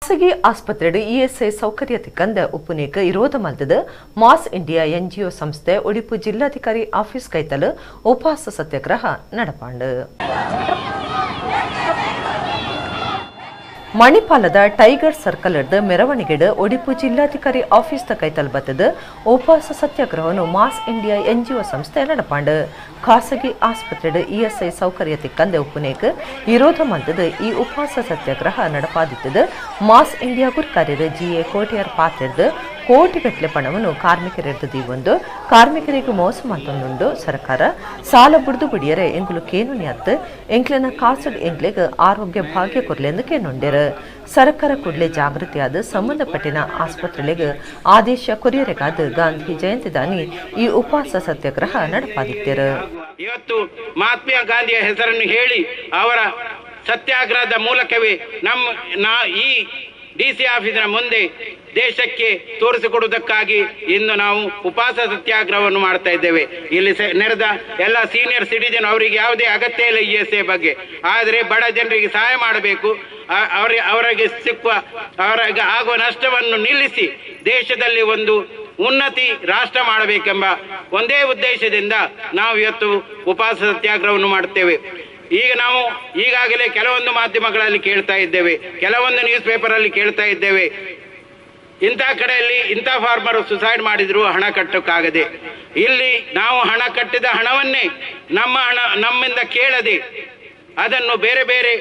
ಖಾಸಗಿ ಆಸ್ಪತ್ರೆಡು ESI ಸೌಕರ್ಯತೆ ಕಂದ ಉಪ್ಪುನೇಕ ವಿರೋಧ ಮಲ್ತದ ಮಾಸ್ ಇಂಡಿಯಾ NGO ಸಂಸ್ಥೆ ಉಡುಪಿ ಜಿಲ್ಲಾಧಿಕಾರಿ ಆಫೀಸ್ ಕೈತಲು ಉಪವಾಸ ಸತ್ಯಾಗ್ರಹ ನಡಪಾಂಡು. ಮಣಿಪಾಲದ ಟೈಗರ್ ಸರ್ಕಲ್ ಮೆರವಣಿಗೆಡು ಉಡುಪಿ ಜಿಲ್ಲಾಧಿಕಾರಿ ಆಫೀಸ್ ಕೈತಲ್ ಬತ್ತದ ಉಪವಾಸ ಸತ್ಯಾಗ್ರಹವನ್ನು ಮಾಸ್ ಇಂಡಿಯಾ NGO ಸಂಸ್ಥೆ ನಡಪಾಂಡು. ಖಾಸಗಿ ಆಸ್ಪತ್ರೆಡು ESI ಸೌಕರ್ಯತೆ ಕಂದ ಉಪ್ಪುನೇಕ ವಿರೋಧ ಮಲ್ತದ ಈ ಉಪವಾಸ ಸತ್ಯಾಗ್ರಹ ನಡಪಾದಿತ್ತದ ಮಾಸ್ ಇಂಡಿಯಾ ಗುರ್ಕಾರ್ಯರು GA ಕೋಟಿಯಾರ್ ಪಾತ್ರದ ಕೋಟಿಗಟ್ಟಲೆ ಪಣವನ್ನು ಕಾರ್ಮಿಕರೆದ್ದು ಕಾರ್ಮಿಕರಿಗೆ ಮೋಸ ಮಂತೊಂದುಂಡು ಸರ್ಕಾರ ಸಾಲ ಬುಡ್ದು ಬಿಡಿಯರೆ ಎಂಗ್ಲು ಕೇನುನಿಯತ್ತು ಎಂಕ್ಲನ ಕಾಸಡ್ ಎಂಗ್ಲೆಗ್ ಆರೋಗ್ಯ ಭಾಗ್ಯ ಕೊರ್ಲೆಂದು ಕೇನುಂಡ್ಯರು. ಸರ್ಕಾರ ಕೂಡಲೇ ಜಾಗೃತಿಯಾದ ಸಂಬಂಧಪಟ್ಟಿನ ಆಸ್ಪತ್ರೆಗಳಿಗೆ ಆದೇಶ ಕೊರಿಯರೆಗಾದ ಗಾಂಧಿ ಜಯಂತಿ ದಾನಿ ಈ ಉಪವಾಸ ಸತ್ಯಾಗ್ರಹ ನಡಪಾದಿತ್ಯರು. ಇವತ್ತು ಮಹಾತ್ಮ ಗಾಂಧಿಯ ಹೆಸರನ್ನು ಹೇಳಿ ಅವರ ಸತ್ಯಾಗ್ರಹದ ಮೂಲಕವೇ ಈ DC ಆಫೀಸಿನ ಮುಂದೆ ದೇಶಕ್ಕೆ ತೋರಿಸಿಕೊಡುವುದಕ್ಕಾಗಿ ಇಂದು ನಾವು ಉಪವಾಸ ಸತ್ಯಾಗ್ರಹವನ್ನು ಮಾಡ್ತಾ ಇದ್ದೇವೆ. ಇಲ್ಲಿ ನೆರೆದ ಎಲ್ಲ ಸೀನಿಯರ್ ಸಿಟಿಜನ್ ಅವರಿಗೆ ಯಾವುದೇ ಅಗತ್ಯ ಇಲ್ಲ ESI ಬಗ್ಗೆ, ಆದರೆ ಬಡ ಜನರಿಗೆ ಸಹಾಯ ಮಾಡಬೇಕು, ಅವರಿಗೆ ಅವರಿಗೆ ಆಗುವ ನಷ್ಟವನ್ನು ನಿಲ್ಲಿಸಿ ದೇಶದಲ್ಲಿ ಒಂದು ಉನ್ನತಿ ರಾಷ್ಟ್ರ ಮಾಡಬೇಕೆಂಬ ಒಂದೇ ಉದ್ದೇಶದಿಂದ ನಾವು ಇವತ್ತು ಉಪವಾಸ ಸತ್ಯಾಗ್ರಹವನ್ನು ಮಾಡುತ್ತೇವೆ. ಈಗ ನಾವು ಈಗಾಗಲೇ ಕೆಲವೊಂದು ಮಾಧ್ಯಮಗಳಲ್ಲಿ ಕೇಳ್ತಾ ಇದ್ದೇವೆ, ಕೆಲವೊಂದು ನ್ಯೂಸ್ ಪೇಪರ್ ಅಲ್ಲಿ ಕೇಳ್ತಾ ಇದ್ದೇವೆ, ಇಂಥ ಕಡೆಯಲ್ಲಿ ಇಂಥ ಫಾರ್ಮರ್ ಸುಸೈಡ್ ಮಾಡಿದ್ರು ಹಣ ಕಟ್ಟಕ್ಕಾಗದೆ. ಇಲ್ಲಿ ನಾವು ಹಣ ಕಟ್ಟಿದ ಹಣವನ್ನೇ ನಮ್ಮಿಂದ ಕೇಳದೆ ಅದನ್ನು ಬೇರೆ ಬೇರೆ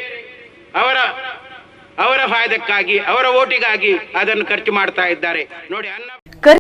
ಅವರ ಫಾಯ್ದಕ್ಕಾಗಿ ಅವರ ಓಟಿಗಾಗಿ ಅದನ್ನು ಖರ್ಚು ಮಾಡ್ತಾ ಇದ್ದಾರೆ ನೋಡಿ.